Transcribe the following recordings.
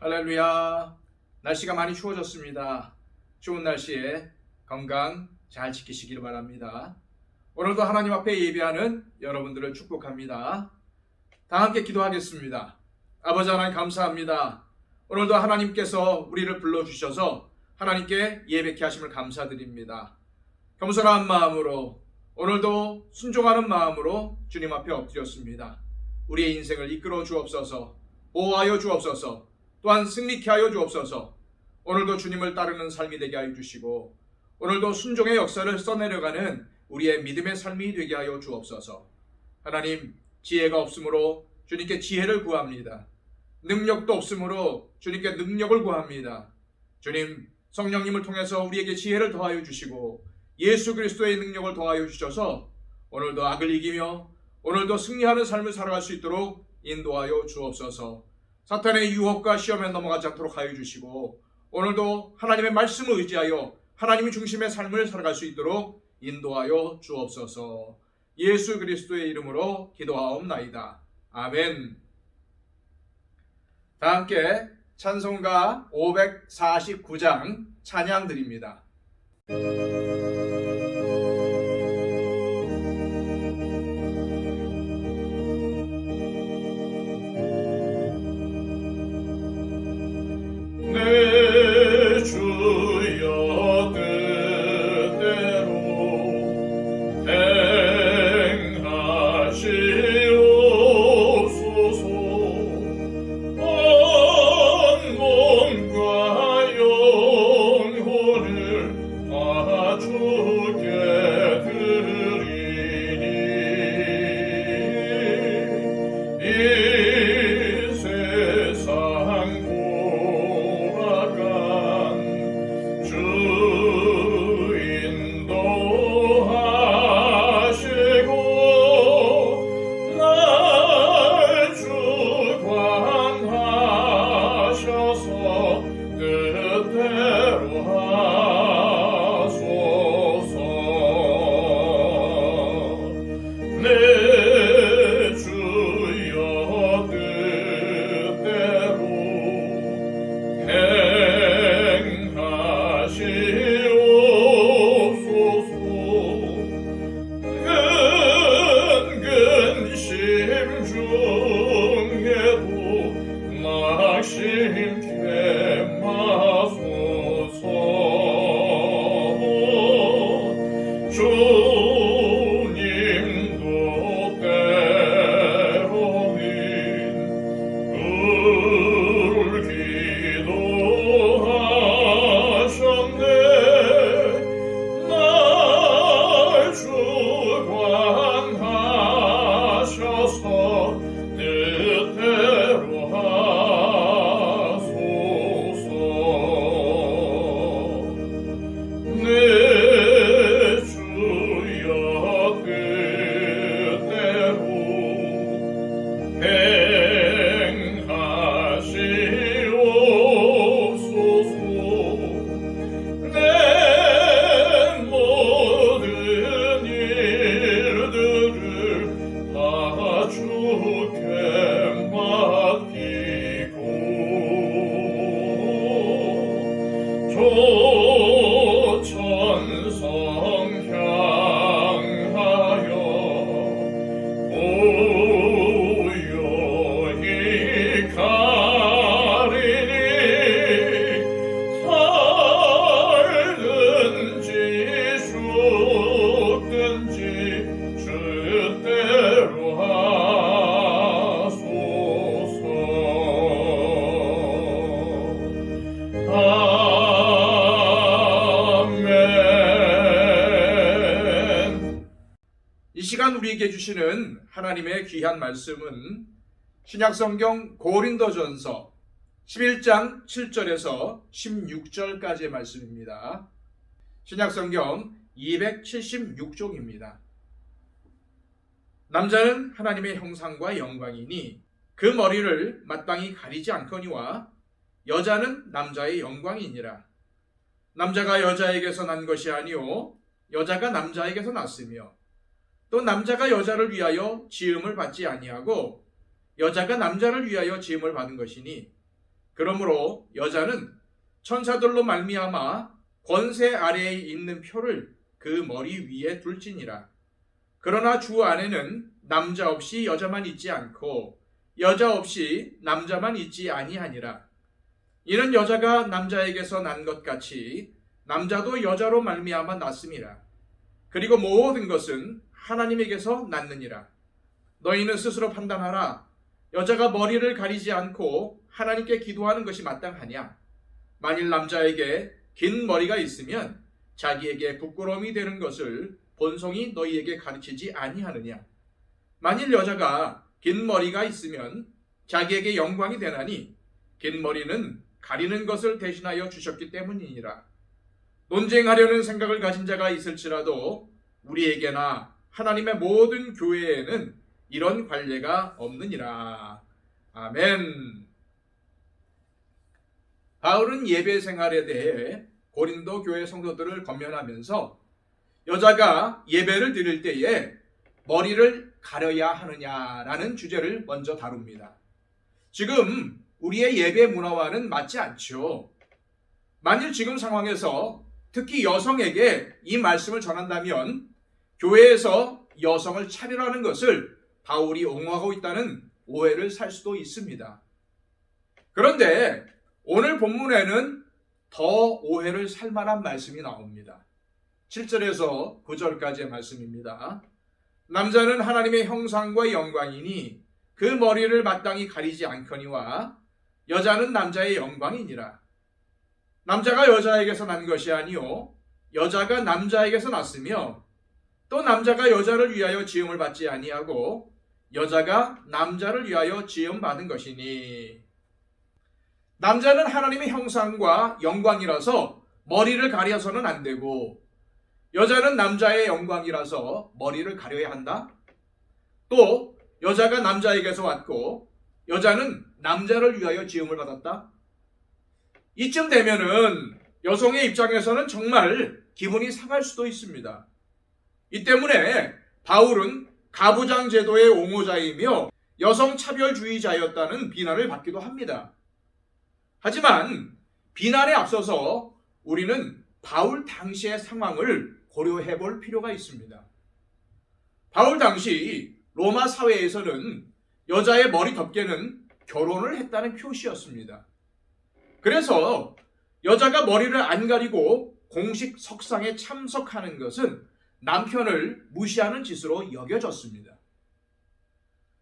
할렐루야. 날씨가 많이 추워졌습니다. 추운 날씨에 건강 잘 지키시길 바랍니다. 오늘도 하나님 앞에 예배하는 여러분들을 축복합니다. 다 함께 기도하겠습니다. 아버지 하나님 감사합니다. 오늘도 하나님께서 우리를 불러주셔서 하나님께 예배케 하심을 감사드립니다. 겸손한 마음으로 오늘도 순종하는 마음으로 주님 앞에 엎드렸습니다. 우리의 인생을 이끌어 주옵소서, 보호하여 주옵소서, 또한 승리케 하여 주옵소서. 오늘도 주님을 따르는 삶이 되게 하여 주시고 오늘도 순종의 역사를 써내려가는 우리의 믿음의 삶이 되게 하여 주옵소서. 하나님, 지혜가 없으므로 주님께 지혜를 구합니다. 능력도 없으므로 주님께 능력을 구합니다. 주님, 성령님을 통해서 우리에게 지혜를 더하여 주시고 예수 그리스도의 능력을 더하여 주셔서 오늘도 악을 이기며 오늘도 승리하는 삶을 살아갈 수 있도록 인도하여 주옵소서. 사탄의 유혹과 시험에 넘어가지 않도록 하여 주시고 오늘도 하나님의 말씀을 의지하여 하나님이 중심의 삶을 살아갈 수 있도록 인도하여 주옵소서. 예수 그리스도의 이름으로 기도하옵나이다. 아멘. 다 함께 찬송가 549장 찬양 드립니다. 내 주여 뜻대로 행하시옵소서. 온 몸과 영혼을 다 주께 드리니 이 세상 주 인도하시고 날 주관하셔서 뜻대로 하소서. 내 주여 뜻대로 행하시옵소서. 근근심 중에도 낙심케 마소서. 주님도 때로는 울기도 하셨네. 날 주관하셔서 뜻대로 하소서. 내 주여 뜻대로 행하시옵소서. 내 모든 일들을 다 주께 맡기고 조천성 향하여 고요히 가리니 살든지 죽든지 주대로 하소서. 아멘. 이 시간 우리에게 주시는 하나님의 귀한 말씀은 신약성경 고린도전서 11장 7절에서 16절까지의 말씀입니다. 신약성경 276쪽입니다. 남자는 하나님의 형상과 영광이니 그 머리를 마땅히 가리지 않거니와 여자는 남자의 영광이니라. 남자가 여자에게서 난 것이 아니요 여자가 남자에게서 났으며 또 남자가 여자를 위하여 지음을 받지 아니하고 여자가 남자를 위하여 지음을 받은 것이니 그러므로 여자는 천사들로 말미암아 권세 아래에 있는 표를 그 머리 위에 둘지니라. 그러나 주 안에는 남자 없이 여자만 있지 않고 여자 없이 남자만 있지 아니하니라. 이는 여자가 남자에게서 난 것 같이 남자도 여자로 말미암아 났음이라. 그리고 모든 것은 하나님에게서 났느니라. 너희는 스스로 판단하라. 여자가 머리를 가리지 않고 하나님께 기도하는 것이 마땅하냐? 만일 남자에게 긴 머리가 있으면 자기에게 부끄러움이 되는 것을 본성이 너희에게 가르치지 아니하느냐? 만일 여자가 긴 머리가 있으면 자기에게 영광이 되나니 긴 머리는 가리는 것을 대신하여 주셨기 때문이니라. 논쟁하려는 생각을 가진 자가 있을지라도 우리에게나 하나님의 모든 교회에는 이런 관례가 없느니라. 아멘. 바울은 예배 생활에 대해 고린도 교회 성도들을 권면하면서 여자가 예배를 드릴 때에 머리를 가려야 하느냐라는 주제를 먼저 다룹니다. 지금 우리의 예배 문화와는 맞지 않죠. 만일 지금 상황에서 특히 여성에게 이 말씀을 전한다면 교회에서 여성을 차별하는 것을 바울이 옹호하고 있다는 오해를 살 수도 있습니다. 그런데 오늘 본문에는 더 오해를 살 만한 말씀이 나옵니다. 7절에서 9절까지의 말씀입니다. 남자는 하나님의 형상과 영광이니 그 머리를 마땅히 가리지 않거니와 여자는 남자의 영광이니라. 남자가 여자에게서 난 것이 아니요 여자가 남자에게서 났으며 또 남자가 여자를 위하여 지음을 받지 아니하고 여자가 남자를 위하여 지음 받은 것이니. 남자는 하나님의 형상과 영광이라서 머리를 가려서는 안 되고 여자는 남자의 영광이라서 머리를 가려야 한다? 또 여자가 남자에게서 왔고 여자는 남자를 위하여 지음을 받았다? 이쯤 되면은 여성의 입장에서는 정말 기분이 상할 수도 있습니다. 이 때문에 바울은 가부장 제도의 옹호자이며 여성 차별주의자였다는 비난을 받기도 합니다. 하지만 비난에 앞서서 우리는 바울 당시의 상황을 고려해 볼 필요가 있습니다. 바울 당시 로마 사회에서는 여자의 머리 덮개는 결혼을 했다는 표시였습니다. 그래서 여자가 머리를 안 가리고 공식 석상에 참석하는 것은 남편을 무시하는 짓으로 여겨졌습니다.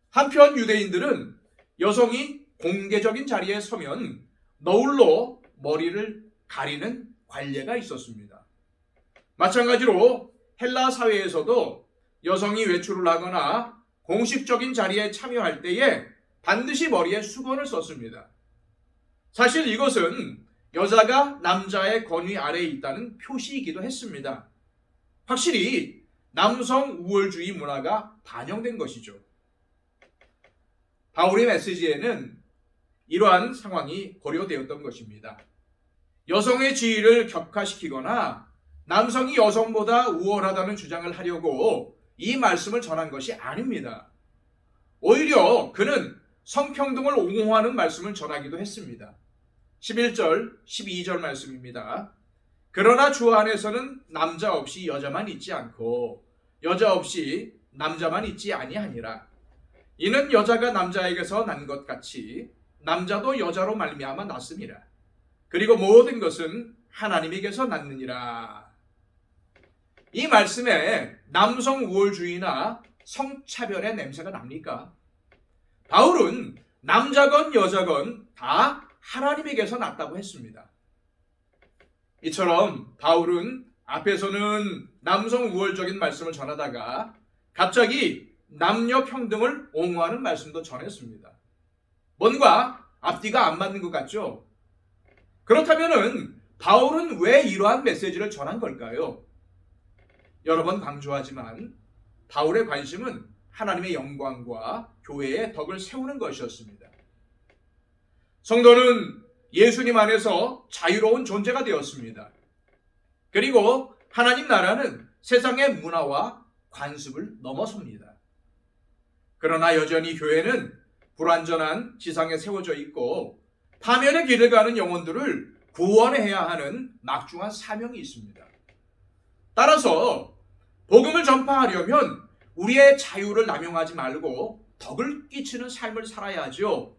한편 유대인들은 여성이 공개적인 자리에 서면 너울로 머리를 가리는 관례가 있었습니다. 마찬가지로 헬라 사회에서도 여성이 외출을 하거나 공식적인 자리에 참여할 때에 반드시 머리에 수건을 썼습니다. 사실 이것은 여자가 남자의 권위 아래에 있다는 표시이기도 했습니다. 확실히 남성 우월주의 문화가 반영된 것이죠. 바울의 메시지에는 이러한 상황이 고려되었던 것입니다. 여성의 지위를 격화시키거나 남성이 여성보다 우월하다는 주장을 하려고 이 말씀을 전한 것이 아닙니다. 오히려 그는 성평등을 옹호하는 말씀을 전하기도 했습니다. 11절, 12절 말씀입니다. 그러나 주 안에서는 남자 없이 여자만 있지 않고 여자 없이 남자만 있지 아니하니라. 이는 여자가 남자에게서 난 것 같이 남자도 여자로 말미암아 났음이라. 그리고 모든 것은 하나님에게서 났느니라. 이 말씀에 남성 우월주의나 성차별의 냄새가 납니까? 바울은 남자건 여자건 다 하나님에게서 났다고 했습니다. 이처럼 바울은 앞에서는 남성 우월적인 말씀을 전하다가 갑자기 남녀 평등을 옹호하는 말씀도 전했습니다. 뭔가 앞뒤가 안 맞는 것 같죠? 그렇다면 바울은 왜 이러한 메시지를 전한 걸까요? 여러 번 강조하지만 바울의 관심은 하나님의 영광과 교회의 덕을 세우는 것이었습니다. 성도는 예수님 안에서 자유로운 존재가 되었습니다. 그리고 하나님 나라는 세상의 문화와 관습을 넘어섭니다. 그러나 여전히 교회는 불완전한 지상에 세워져 있고 파멸의 길을 가는 영혼들을 구원해야 하는 막중한 사명이 있습니다. 따라서 복음을 전파하려면 우리의 자유를 남용하지 말고 덕을 끼치는 삶을 살아야 하죠.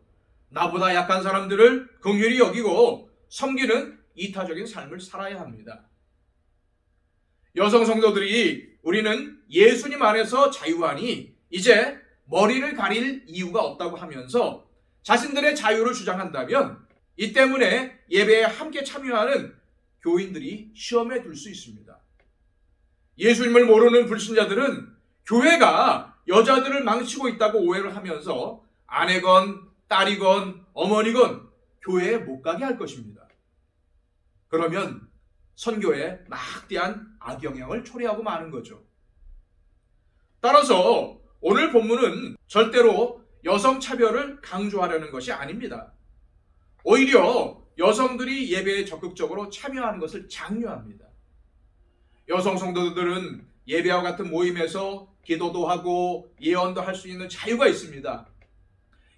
나보다 약한 사람들을 긍휼히 여기고 섬기는 이타적인 삶을 살아야 합니다. 여성 성도들이 우리는 예수님 안에서 자유하니 이제 머리를 가릴 이유가 없다고 하면서 자신들의 자유를 주장한다면 이 때문에 예배에 함께 참여하는 교인들이 시험에 들 수 있습니다. 예수님을 모르는 불신자들은 교회가 여자들을 망치고 있다고 오해를 하면서 아내건 딸이건 어머니건 교회에 못 가게 할 것입니다. 그러면 선교에 막대한 악영향을 초래하고 마는 거죠. 따라서 오늘 본문은 절대로 여성 차별을 강조하려는 것이 아닙니다. 오히려 여성들이 예배에 적극적으로 참여하는 것을 장려합니다. 여성 성도들은 예배와 같은 모임에서 기도도 하고 예언도 할 수 있는 자유가 있습니다.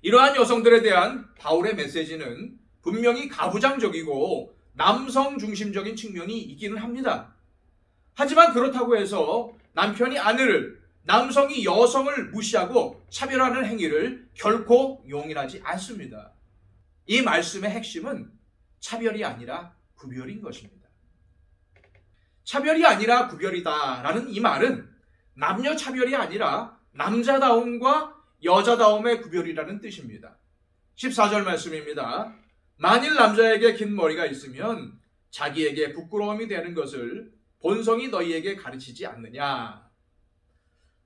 이러한 여성들에 대한 바울의 메시지는 분명히 가부장적이고 남성 중심적인 측면이 있기는 합니다. 하지만 그렇다고 해서 남편이 아내를, 남성이 여성을 무시하고 차별하는 행위를 결코 용인하지 않습니다. 이 말씀의 핵심은 차별이 아니라 구별인 것입니다. 차별이 아니라 구별이다라는 이 말은 남녀 차별이 아니라 남자다움과 여자다움의 구별이라는 뜻입니다. 14절 말씀입니다. 만일 남자에게 긴 머리가 있으면 자기에게 부끄러움이 되는 것을 본성이 너희에게 가르치지 않느냐.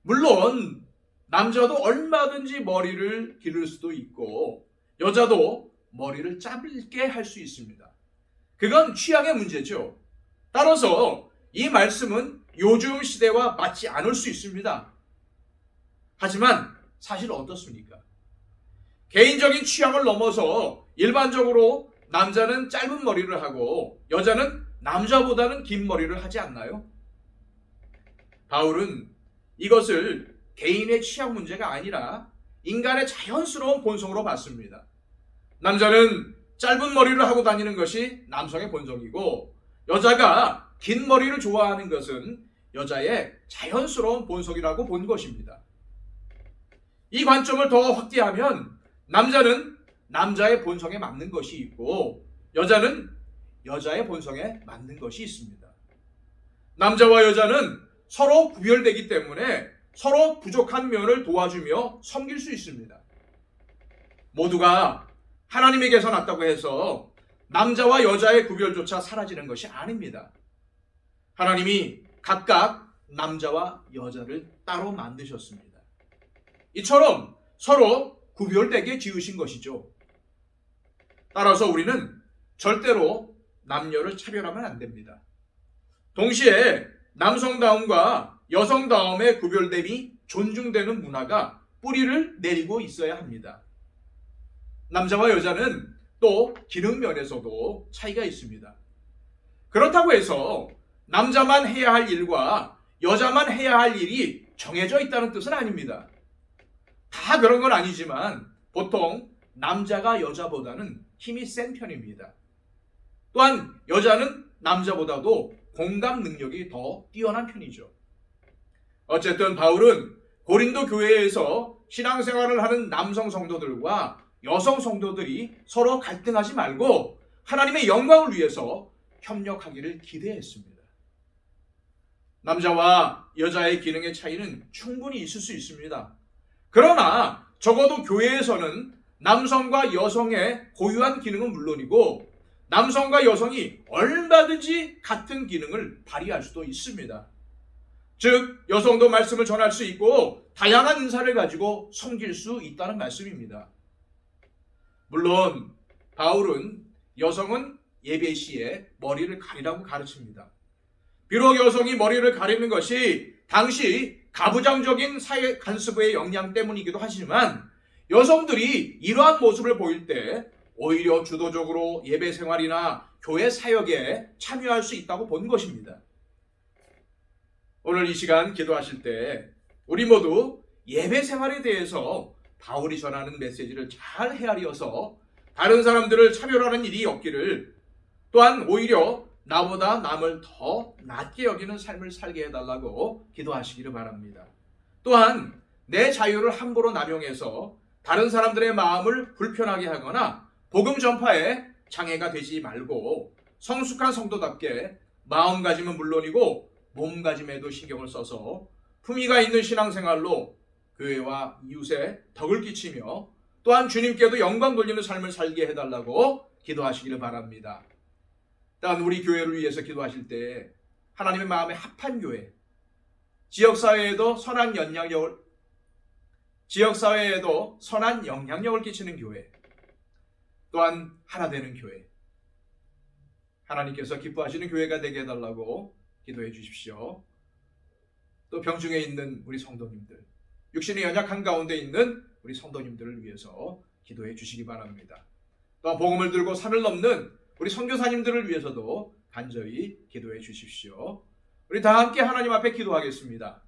물론 남자도 얼마든지 머리를 기를 수도 있고 여자도 머리를 짧게 할 수 있습니다. 그건 취향의 문제죠. 따라서 이 말씀은 요즘 시대와 맞지 않을 수 있습니다. 하지만 사실 어떻습니까? 개인적인 취향을 넘어서 일반적으로 남자는 짧은 머리를 하고 여자는 남자보다는 긴 머리를 하지 않나요? 바울은 이것을 개인의 취향 문제가 아니라 인간의 자연스러운 본성으로 봤습니다. 남자는 짧은 머리를 하고 다니는 것이 남성의 본성이고 여자가 긴 머리를 좋아하는 것은 여자의 자연스러운 본성이라고 본 것입니다. 이 관점을 더 확대하면 남자는 남자의 본성에 맞는 것이 있고 여자는 여자의 본성에 맞는 것이 있습니다. 남자와 여자는 서로 구별되기 때문에 서로 부족한 면을 도와주며 섬길 수 있습니다. 모두가 하나님에게서 났다고 해서 남자와 여자의 구별조차 사라지는 것이 아닙니다. 하나님이 각각 남자와 여자를 따로 만드셨습니다. 이처럼 서로 구별되게 지으신 것이죠. 따라서 우리는 절대로 남녀를 차별하면 안 됩니다. 동시에 남성다움과 여성다움의 구별됨이 존중되는 문화가 뿌리를 내리고 있어야 합니다. 남자와 여자는 또 기능 면에서도 차이가 있습니다. 그렇다고 해서 남자만 해야 할 일과 여자만 해야 할 일이 정해져 있다는 뜻은 아닙니다. 다 그런 건 아니지만 보통 남자가 여자보다는 힘이 센 편입니다. 또한 여자는 남자보다도 공감 능력이 더 뛰어난 편이죠. 어쨌든 바울은 고린도 교회에서 신앙생활을 하는 남성 성도들과 여성 성도들이 서로 갈등하지 말고 하나님의 영광을 위해서 협력하기를 기대했습니다. 남자와 여자의 기능의 차이는 충분히 있을 수 있습니다. 그러나 적어도 교회에서는 남성과 여성의 고유한 기능은 물론이고 남성과 여성이 얼마든지 같은 기능을 발휘할 수도 있습니다. 즉 여성도 말씀을 전할 수 있고 다양한 은사를 가지고 섬길 수 있다는 말씀입니다. 물론 바울은 여성은 예배 시에 머리를 가리라고 가르칩니다. 비록 여성이 머리를 가리는 것이 당시 가부장적인 사회 간수부의 역량 때문이기도 하지만 여성들이 이러한 모습을 보일 때 오히려 주도적으로 예배 생활이나 교회 사역에 참여할 수 있다고 본 것입니다. 오늘 이 시간 기도하실 때 우리 모두 예배 생활에 대해서 바울이 전하는 메시지를 잘 헤아려서 다른 사람들을 차별하는 일이 없기를, 또한 오히려 나보다 남을 더 낮게 여기는 삶을 살게 해달라고 기도하시기를 바랍니다. 또한 내 자유를 함부로 남용해서 다른 사람들의 마음을 불편하게 하거나 복음 전파에 장애가 되지 말고 성숙한 성도답게 마음가짐은 물론이고 몸가짐에도 신경을 써서 품위가 있는 신앙생활로 교회와 이웃에 덕을 끼치며 또한 주님께도 영광 돌리는 삶을 살게 해달라고 기도하시기를 바랍니다. 또한 우리 교회를 위해서 기도하실 때 하나님의 마음에 합한 교회, 지역사회에도 선한 영향력을 끼치는 교회, 또한 하나 되는 교회, 하나님께서 기뻐하시는 교회가 되게 해달라고 기도해 주십시오. 또 병중에 있는 우리 성도님들, 육신의 연약한 가운데 있는 우리 성도님들을 위해서 기도해 주시기 바랍니다. 또 복음을 들고 산을 넘는 우리 선교사님들을 위해서도 간절히 기도해 주십시오. 우리 다 함께 하나님 앞에 기도하겠습니다.